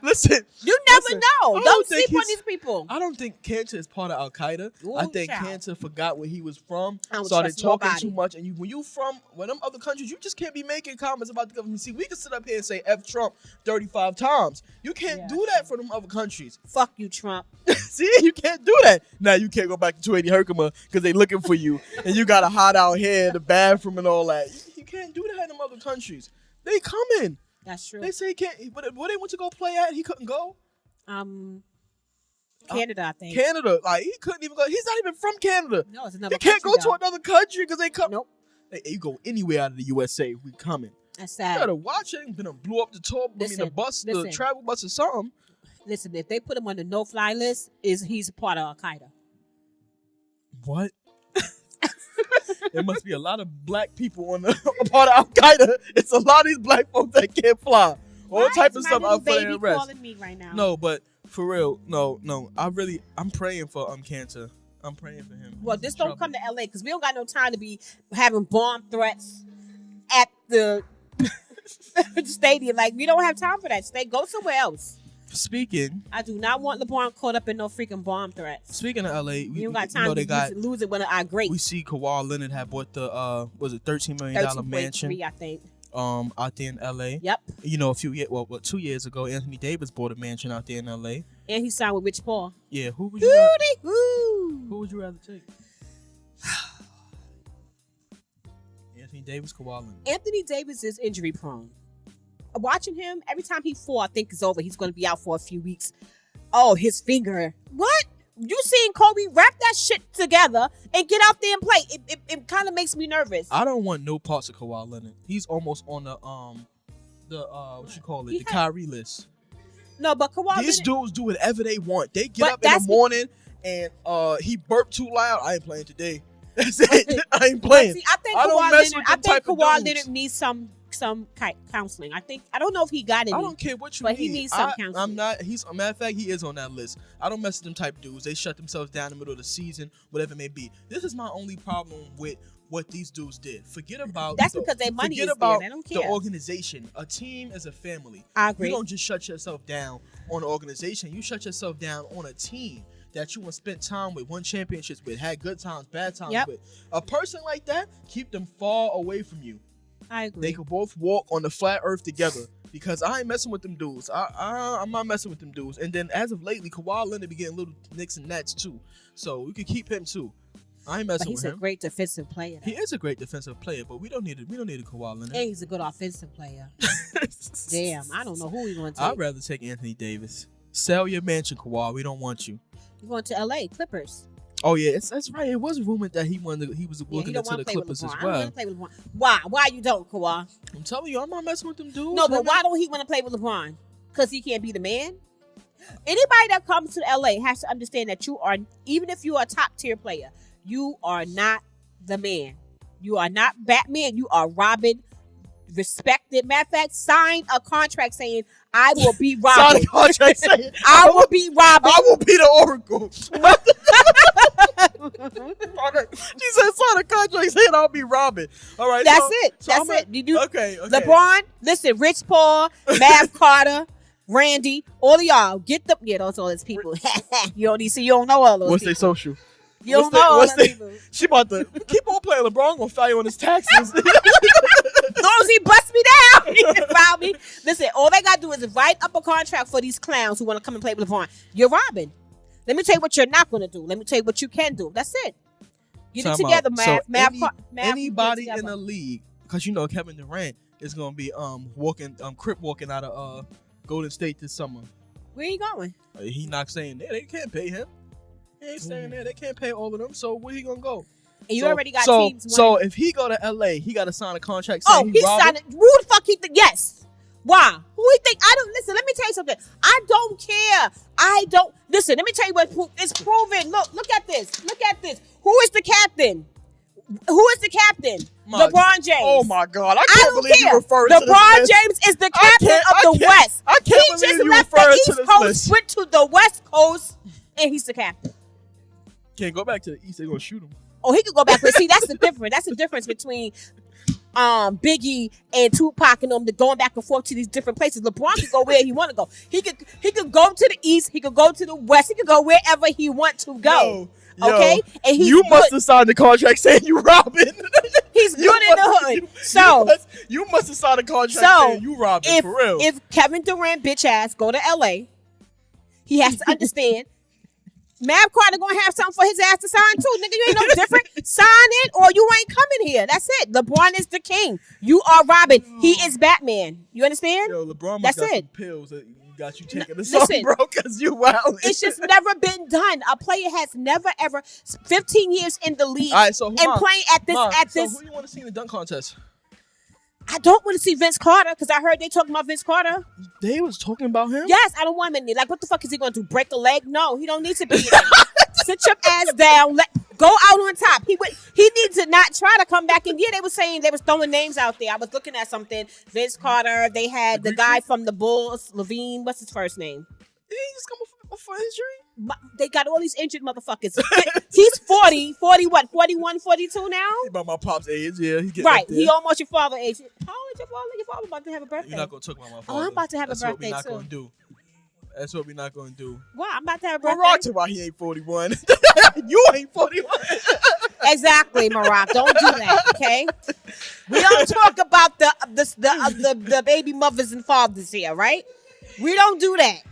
Listen. You never know. Don't sleep on these people. I don't think Cantor is part of Al Qaeda. I think child. Cantor forgot where he was from, I don't started trust talking nobody. too much. And when you from them other countries, you just can't be making comments about the government. See, we can sit up here and say F Trump 35 times. You can't do that for them other countries. Fuck you, Trump. See, you can't do that. Now you can't go back to 280 Herkimer because they looking for you, and you got to hide out here in the bathroom and all that. You can't do that in them other countries. They coming. That's true. They say he can't. Where they went to go play at, he couldn't go. Canada, I think. Canada, like he couldn't even go. He's not even from Canada. No, it's another. You can't go country, to another country because they come. Nope. Hey, you go anywhere out of the USA, we coming. That's You sad. gotta watch it. Gonna blew up the tour. I mean, the bus, the listen. travel bus or something. Listen, if they put him on the no-fly list, he's a part of Al Qaeda. What? There must be a lot of black people on the part of Al Qaeda. It's a lot of these black folks that can't fly. All type of stuff out for their arrest. Calling me right now. No, but for real, no. I'm praying for Cantor. I'm praying for him. Well, He's just in don't trouble. come to LA because we don't got no time to be having bomb threats at the stadium. Like we don't have time for that. Go somewhere else. Speaking I do not want LeBron caught up in no freaking bomb threats. of LA, We don't got time to lose it when I great. We see Kawhi Leonard had bought the $13 million mansion 13.3, I think. out there in LA. Yep. You know, 2 years ago, Anthony Davis bought a mansion out there in LA. And he signed with Rich Paul. Yeah, who would you Who would you rather take? Anthony Davis, Kawhi Leonard. Anthony Davis is injury prone. Watching him, every time he fall, I think it's over. He's going to be out for a few weeks. Oh, his finger. What? You seen Kobe wrap that shit together and get out there and play. It kind of makes me nervous. I don't want no parts of Kawhi Leonard. He's almost on the what you call it, the Kyrie list. No, but Kawhi These Leonard, dudes do whatever they want. They get But up in the that's morning and he burped too loud. I ain't playing today. That's it. I ain't playing. See, I think I don't Kawhi mess Leonard. with I them think type of Kawhi dudes. Leonard needs some counseling. I don't know if he got any. I don't care what you but need. he needs some counseling. I'm not. He's a matter of fact. He is on that list. I don't mess with them type of dudes. They shut themselves down in the middle of the season, whatever it may be. This is my only problem with what these dudes did. Forget about That's because their money forget is about there. They don't care. the organization. A team is a family. I agree. You don't just shut yourself down on an organization. You shut yourself down on a team that you want to spend time with, won championships with, had good times, bad times with. A person like that, keep them far away from you. I agree. They could both walk on the flat earth together because I ain't messing with them dudes. I'm not messing with them dudes. And then as of lately, Kawhi Leonard be getting little nicks and nats too. So we could keep him too. I ain't messing with him. He's a great defensive player. He is a great defensive player, but we don't need a Kawhi Leonard. And he's a good offensive player. Damn, I don't know who he's going to take. I'd rather take Anthony Davis. Sell your mansion, Kawhi. We don't want you. You're going to LA Clippers. Oh yeah, that's right. It was rumored that he was looking into the Clippers as I don't well. want to play with LeBron. Why? Why you don't, Kawhi? I'm telling you, I'm not messing with them dudes. No, but why don't he want to play with LeBron? Because he can't be the man? Anybody that comes to LA has to understand that you are, even if you are a top tier player, you are not the man. You are not Batman. You are Robin. Respected. Matter of fact, sign a contract saying, I will be Robin. Sign a contract saying, I will be Robin. I will be the Oracle. She said, sign a contract saying I'll be Robin. All right. That's so, it. So That's it. You do okay. LeBron, listen, Rich Paul, Mav Carter, Randy, all of y'all, get them. Yeah, those all those people. You don't know all those What's people. their social? You don't know all those people. She about to keep on playing LeBron. Gonna file you on his taxes. As long as he busts me down, he can file me. Listen, all they gotta do is write up a contract for these clowns who want to come and play with LeBron. You're Robin. Let me tell you what you're not gonna do. Let me tell you what you can do. That's it. Get it together, man. Anybody in the league, because you know Kevin Durant is gonna be crip walking out of Golden State this summer. Where you going? He not staying there. They can't pay him. He ain't staying there. They can't pay all of them. So where he gonna go? And you already got so, teams. So if he go to LA, he got to sign a contract. Oh, Saying he signed it. Who the fuck he think? Yes. Why? Who he think? I don't listen. Let me tell you something. I don't care. I don't listen. Let me tell you what it's proven. Look at this. Look at this. Who is the captain? Who is the captain? LeBron James. Oh my God! I don't believe care. you referring to this LeBron list. James is the captain of the West. I can't believe you left referring the to East this Coast, list. went to the West Coast, and he's the captain. Can't go back to the East. They're gonna shoot him. Oh, he could go back. But see, that's the difference. That's the difference between Biggie and Tupac and them going back and forth to these different places. LeBron could go where he want to go. He could go to the East. He could go to the West. He could go wherever he want to go. Okay, and you must have signed the contract saying you Robin. He's good in the hood. You must have signed a contract saying you Robin for real. If Kevin Durant bitch ass go to LA, he has to understand. Mav Carter gonna have something for his ass to sign too. Nigga, you ain't no different. Sign it or you ain't coming here. That's it. LeBron is the king. You are Robin. He is Batman. You understand? Yo, LeBron must got some pills that got you taking the song, listen, bro, because you wild. It's just never been done. A player has never ever 15 years in the league all right, so playing at this. So who you want to see in the dunk contest? I don't want to see Vince Carter because I heard they talking about Vince Carter. They was talking about him? Yes, I don't want him in there. Like, what the fuck is he going to do? Break a leg? No, he don't need to be in there. Sit your ass down. Go out on top. He needs to not try to come back. And yeah, they were saying they was throwing names out there. I was looking at something. Vince Carter. They had the guy from the Bulls, Levine. What's his first name? Did he just come for injury? They got all these injured motherfuckers. He's 40 what? 41, 42 now? He about my pop's age, yeah. Right. He almost your father age. How old is your father? Your father about to have a birthday. You're not going to talk about my father. Oh, I'm about to have That's a birthday, what we're not too. Gonna do. That's what we're not going to do. Well, I'm about to have a birthday. Barack to why he ain't 41. You ain't 41. Exactly, Marac. Don't do that, okay? We don't talk about the baby mothers and fathers here, right? We don't do that.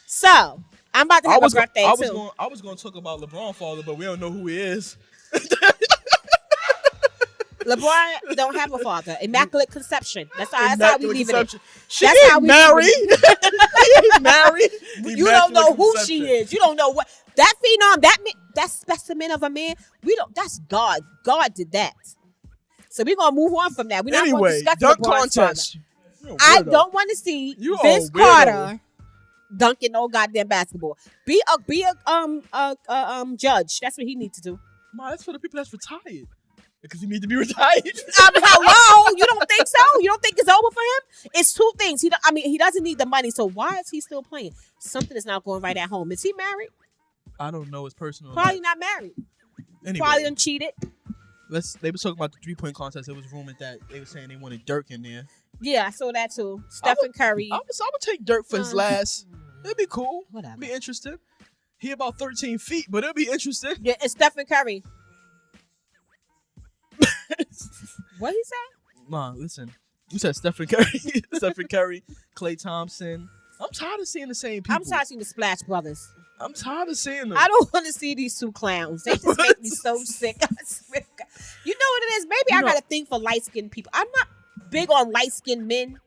So, I'm about to have a birthday, too. I was going to talk about LeBron's father, but we don't know who he is. LeBron don't have a father. Immaculate conception. That's how we leave it. She ain't married. He ain't married. You don't know who she is. You don't know what that phenom, that specimen of a man. We don't. That's God. God did that. So we're gonna move on from that. We're not going to discuss dunk LeBron's contest. I don't want to see Vince Carter dunking no goddamn basketball. Be a judge. That's what he needs to do. Ma, that's for the people that's retired. Because he needs to be retired. Hello? You don't think so? You don't think it's over for him? It's two things. He doesn't need the money. So why is he still playing? Something is not going right at home. Is he married? I don't know. It's personal. Probably not married. Anyway, probably done cheated. They were talking about the 3-point contest. It was rumored that they were saying they wanted Dirk in there. Yeah, I saw that too. Stephen Curry. I would take Dirk for his last. It'd be cool. Whatever. It'd be interesting. He about 13 feet, but it'll be interesting. Yeah, it's Stephen Curry. What he say? Ma, listen. You said Stephen Curry. Stephen Curry, Klay Thompson. I'm tired of seeing the same people. I'm tired of seeing the Splash Brothers. I'm tired of seeing them. I don't want to see these two clowns. They just make me so sick. I swear to God. You know what it is? Maybe I got a thing for light-skinned people. I'm not big on light-skinned men.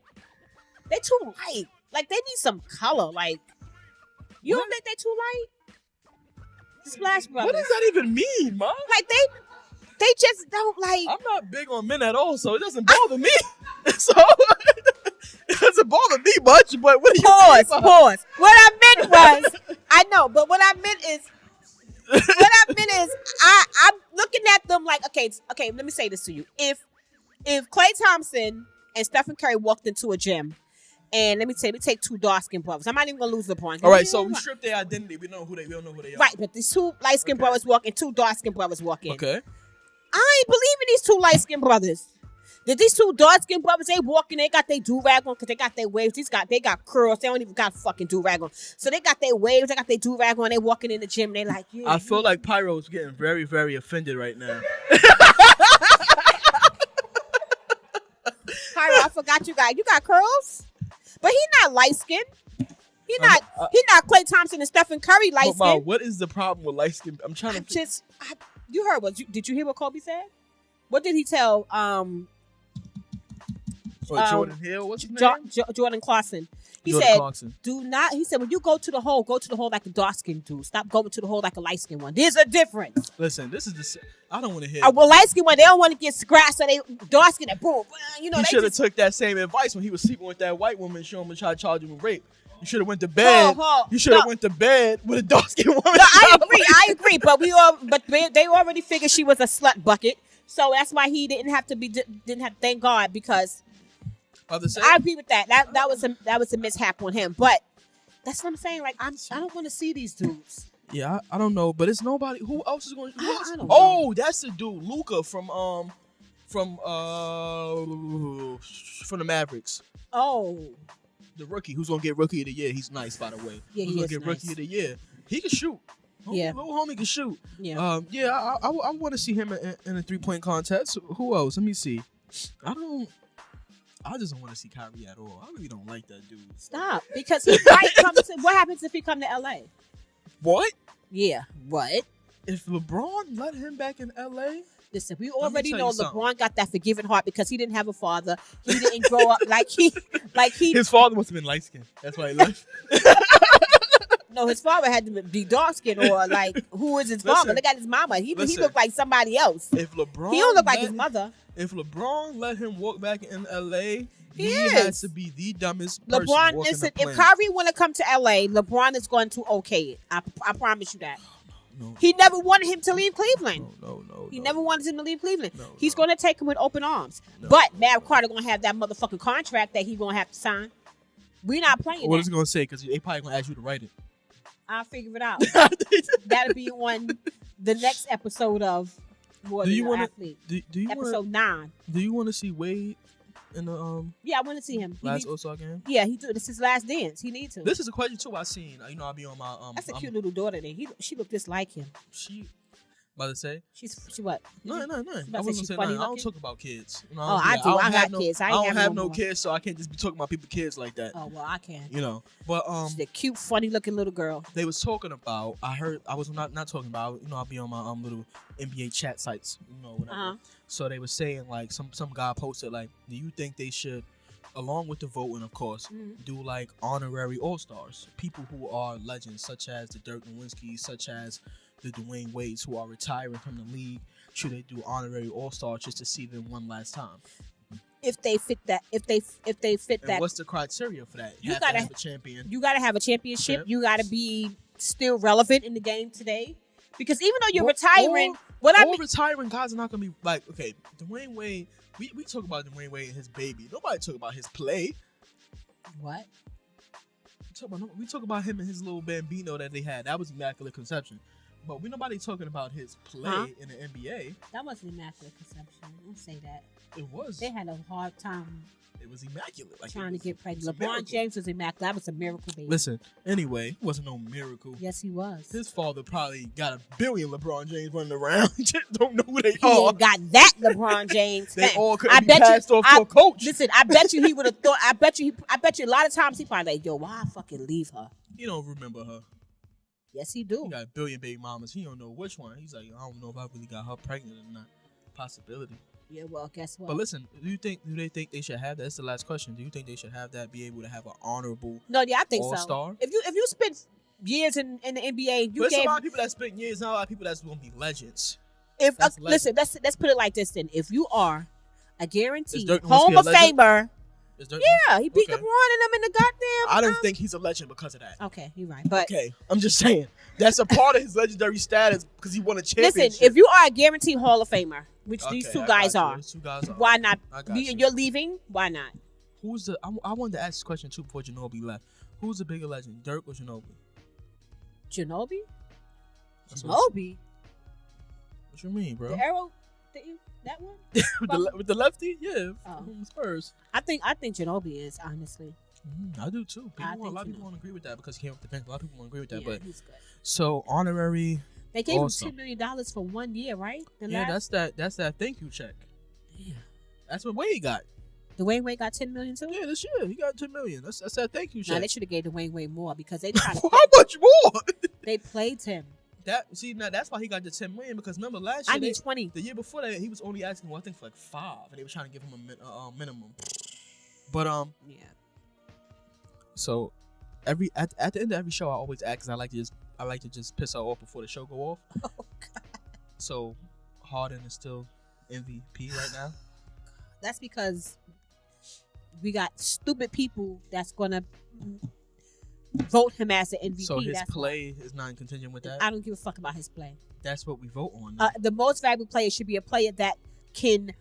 They're too light. Like, they need some color. Like, you don't think they're too light? The Splash Brothers. What does that even mean, Mom? Like, they just don't like. I'm not big on men at all, so it doesn't bother me. So it doesn't bother me much. But what do you pause? What I meant was, I know, but what I meant is, I'm looking at them like, okay. Let me say this to you: if Klay Thompson and Stephen Curry walked into a gym, and let me take two dark-skinned brothers, I'm not even gonna lose the point. All right, so we strip their identity. We don't know who they are. Right, but these two light-skinned brothers walk in, two dark-skinned brothers walk in. Okay. I ain't believing these two light-skinned brothers. That these two dark-skinned brothers, they walking, they got their do-rag on because they got their waves. They got curls. They don't even got fucking do-rag on. So they got their waves, they got their do-rag on. They walking in the gym. They like, yeah. I feel like Pyro's getting very, very offended right now. Pyro, I forgot you got curls? But he not light-skinned. He not Klay Thompson and Stephen Curry light-skinned. What is the problem with light-skinned? I'm trying to... You heard did you hear what Kobe said? What did he tell Jordan Hill? What's his name? Jordan Clarkson. He Jordan said, Clarkson. "Do not." He said, "When you go to the hole like a dark skinned dude. Stop going to the hole like a light skinned one. There's a difference." Listen, this is the. I don't want to hear. Well, light skinned one, they don't want to get scratched, so they dark skinned and boom. You know, He they should have just, took that same advice when he was sleeping with that white woman. Show him and try to charge him with rape. You should have went to bed. You should have went to bed with a dark skinned woman. No, I agree. But they already figured she was a slut bucket, so that's why he didn't have. Thank God, because I agree with that. That was a mishap on him. But that's what I'm saying. Like I don't want to see these dudes. Yeah, I don't know, but it's nobody. Who else is going? I don't know. Oh, that's the dude, Luka from the Mavericks. Oh, the rookie who's gonna get Rookie of the Year. He's nice, by the way. Yeah, who's he gonna is get nice. Rookie of the Year? He can shoot. Little homie can shoot. Yeah. I want to see him in a 3-point contest. Who else? Let me see. I just don't want to see Kyrie at all. I really don't like that dude. Stop, because he might come to. What happens if he come to LA? What? Yeah, what? If LeBron let him back in LA? Listen, we already know tell you LeBron got that forgiving heart because he didn't have a father. He didn't grow up like he. His father must have been light skinned. That's why he left. No, his father had to be dark skinned or like who is his father? Look at his mama. He looked like somebody else. If LeBron, he don't look like his mother. If LeBron let him walk back in LA, he is. has to be the dumbest person. LeBron, walking listen, the planet. if Kyrie want to come to LA, LeBron is going to okay it. I promise you that. No. He never wanted him to leave Cleveland. No. He never wanted him to leave Cleveland. No, He's going to take him with open arms. No, but Matt Carter going to have that motherfucking contract that he going to have to sign. We're not playing What that. is he going to say? Because they probably going to ask you to write it. I'll figure it out. That'll be on the next episode of More Than An Athlete. Do you episode 9. Do you want to see Wade in the Yeah, I want to see him. last All-Star game? Yeah, he do. This is his last dance. He needs to. This is a question too. I seen. I'll be on my That's a cute little daughter there. She looked just like him. She about to say She what? no. I about to wasn't say gonna she's say funny nothing. I don't looking? talk about kids. You know, Oh, I do. I got kids. I ain't don't have have no no more. kids, so I can't just be talking about people's kids like that. Oh well, I can. You know, but She's a cute, funny looking little girl. they was talking about. I was not talking about. You know, I'll be on my little NBA chat sites. You know, whatever. Uh-huh. So they were saying like some guy posted like, do you think they should, along with the voting, of course, do like honorary All-Stars, people who are legends, such as the Dirk Nowitzki, such as the Dwayne Wades, who are retiring from the league? Should they do honorary All-Stars just to see them one last time? If they fit that, if they fit And that, what's the criteria for that? You have gotta- to have a champion. you got to have a championship. Okay. You got to be still relevant in the game today. Because even though you're Or- retiring, All retiring guys are not gonna be like, okay, Dwayne Wade. We talk about Dwayne Wade and his baby. Nobody talk about his play. What? We talk about him and his little bambino that they had. That was immaculate conception. But nobody talking about his play in the NBA. That wasn't immaculate conception. Don't say that. It was. They had a hard time It was immaculate. Like trying to get it was pregnant. a LeBron miracle. James was immaculate. That was a miracle baby. Listen. Anyway, it wasn't no miracle. Yes, he was. His father probably got 1 billion LeBron James running around. Just don't know who they He are. ain't got that LeBron James. They all could I be bet you- passed off to a coach. Listen, I bet you he would have thought. I bet you a lot of times he probably like, yo, why I fucking leave her? He don't remember her. Yes, he do. He got 1 billion baby mamas. He don't know which one. He's like, I don't know if I really got her pregnant or not. Possibility. Yeah, well, guess what? But listen, do they think they should have that? That's the last question. Do you think they should have that? Be able to have an honorable No, yeah, I think All-Star? so. If you spend years in the NBA, you But it's a gave. lot of people that spent years. Not a lot of people that's going to be legends. If that's listen, let's put it like this then. If you are a guaranteed Dirk Nowitzki Hall a of legend? Famer, Is there- yeah, he beat Okay. LeBron and them in the goddamn. I don't think he's a legend because of that. Okay, you're right. But Okay, I'm just saying that's a part of his legendary status because he won a championship. listen, if you are a guaranteed Hall of Famer, which these Okay, two I guys got you. are, These two guys are. why not? I got you. You're leaving. Why not? Who's the? I wanted to ask this question too before Ginobili left. Who's the bigger legend, Dirk or Ginobili? Ginobili? That's what Ginobili? you mean, bro? The arrow? That one? with the lefty, yeah, Oh. from Spurs. I think Ginobili is honestly. I do too. I A think lot of you people know. won't agree with that because he came up the bench. A lot of people won't agree with that. Yeah, But he's good. so honorary. They gave Awesome. him $10 million for 1 year, right? Yeah, that's that thank you check. Yeah. That's what Wade got. Dwayne Wade got $10 million too. Yeah, this year he got $10 million. That's that thank you Now check. they should have gave Dwayne Wade more because they tried How to. much more? They played him. Now that's why he got the $10 million because remember last year I need 20. the year before that he was only asking I think for like 5 and they were trying to give him a minimum. But Yeah. So at the end of every show, I always ask, 'cause I like to just piss her off before the show go off. Oh God. So Harden is still MVP right now. That's because we got stupid people that's gonna vote him as the MVP. So his that's play is not in contention with that. I don't give a fuck about his play. That's what we vote on. The most valuable player should be a player that can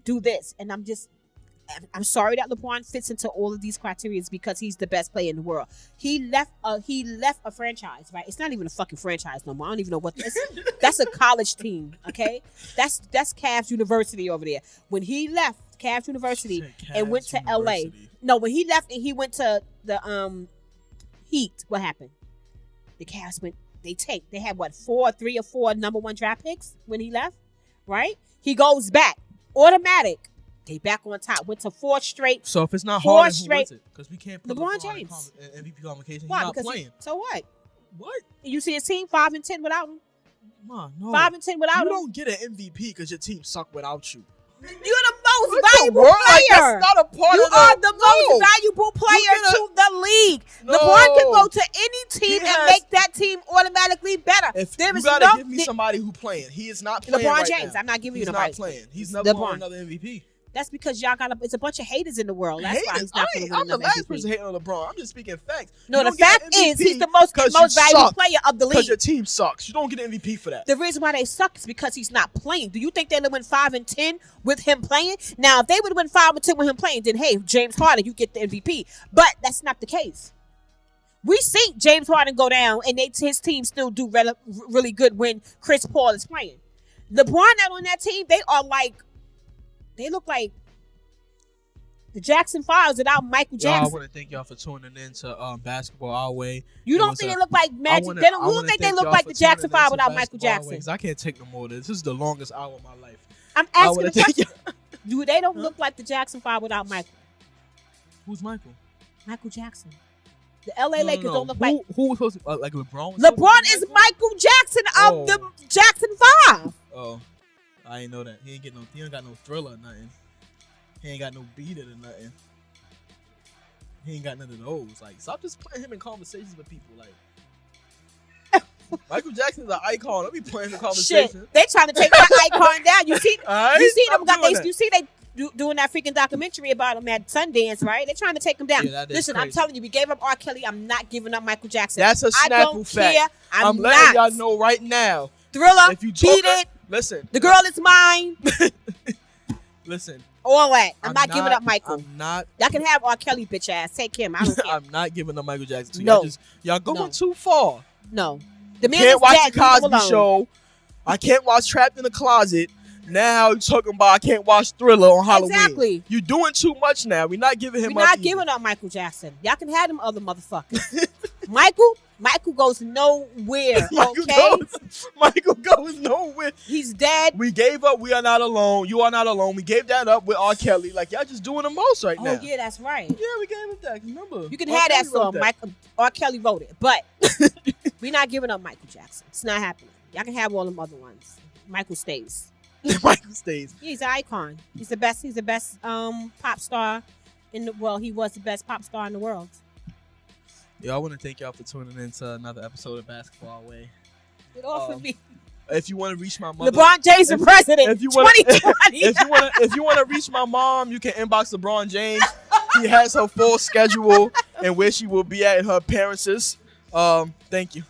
do this. And I'm sorry that LeBron fits into all of these criteria because he's the best player in the world. He left a franchise, right? It's not even a fucking franchise no more. I don't even know what this. That's a college team, okay? That's Cavs University over there. When he left Cavs University and went to LA. No, when he left and he went to the Heat, what happened? The Cavs went. They had what 3 or 4 number 1 draft picks when he left, right? He goes back, automatic. They back on top. Went to 4 straight. So if it's not Harden, who wins it? Because we can't put LeBron James in MVP convocation. Why? He's not Because playing. so what? What? You see his team 5-10 without him. Ma, no. 5-10 without him. You don't get an MVP because your team suck without you. You're the most What the valuable world? player. Like, that's not a part You of are the most valuable player get to the league. No. LeBron can go to any team He and has- make that team automatically better. If There you is gotta no give me somebody who playing, he is not playing. LeBron right James. now. I'm not giving you He's nobody. not playing. He's never won another MVP. That's because y'all it's a bunch of haters in the world. That's why he's not going to win I'm the another last MVP. person hating on LeBron. I'm just speaking facts. No, You the don't get fact an is MVP he's the most 'cause you valuable suck, player of the because league. your team sucks. You don't get an MVP for that. The reason why they suck is because he's not playing. Do you think they'd win 5-10 with him playing? Now, if they would win 5-10 with him playing, then hey, James Harden, you get the MVP. But that's not the case. We see James Harden go down, and his team still do really good when Chris Paul is playing. LeBron out on that team, they look like the Jackson 5s without Michael Y'all, I Jackson. want to thank y'all for tuning in to Basketball Our Way. You don't think they look like Magic? You don't think they look like the Jackson 5 without Michael Jackson? Because I can't take no more of this. This is the longest hour of my life. I'm I asking wanna the question. thank Do they don't look like the Jackson 5 without Michael? Who's Michael? Michael Jackson. The LA Lakers don't look like. Who was supposed to like LeBron? LeBron is Michael Jackson of the Jackson 5. Oh, I ain't know that. He ain't got no Thriller or nothing. He ain't got no Beat It or nothing. He ain't got none of those. Like, stop just putting him in conversations with people. Like, Michael Jackson's an icon. Don't be playing the conversation. Shit, they trying to take that icon down. You see, Alright, you see stop them got doing they. that. You see they doing that freaking documentary about him at Sundance, right? They're trying to take him down. Yeah, that is Listen, I'm crazy. telling you, we gave up R. Kelly. I'm not giving up Michael Jackson. That's a I don't Snapple fact. care. I'm letting not. y'all know right now. Thriller, If you Beat talk, It, listen. The Girl Is Mine, Listen. all that. I'm not giving up Michael. I'm not. Y'all can have R. Kelly, bitch ass. Take him. I don't care. I'm not giving up Michael Jackson. To No. y'all going No. too far. No. The man Can't is watch dead. the Leave him Cosby alone. Show. I can't watch Trapped in the Closet. Now you're talking about I can't watch Thriller on Halloween. Exactly. You're doing too much now. We're not giving him We're up. not either. giving up Michael Jackson. Y'all can have them other motherfuckers. Michael goes nowhere. Michael goes nowhere. He's dead. We gave up. We are not alone. You are not alone. We gave that up with R. Kelly. Like, y'all just doing the most right now. Oh yeah, that's right. Yeah, we gave up that. Remember, You can R. have that Kelly wrote song. R. Kelly wrote it, but we're not giving up Michael Jackson. It's not happening. Y'all can have all them other ones. Michael stays. Michael stays. He's an icon. He's the best. He's the best pop star in the world. He was the best pop star in the world. Yeah, I want to thank y'all for tuning in to another episode of Basketball Way. Get off of me. If you want to reach my mother, LeBron James for president. if you wanna- 2020. if you want to reach my mom, you can inbox LeBron James. He has her full schedule and where she will be at her parents'. Thank you.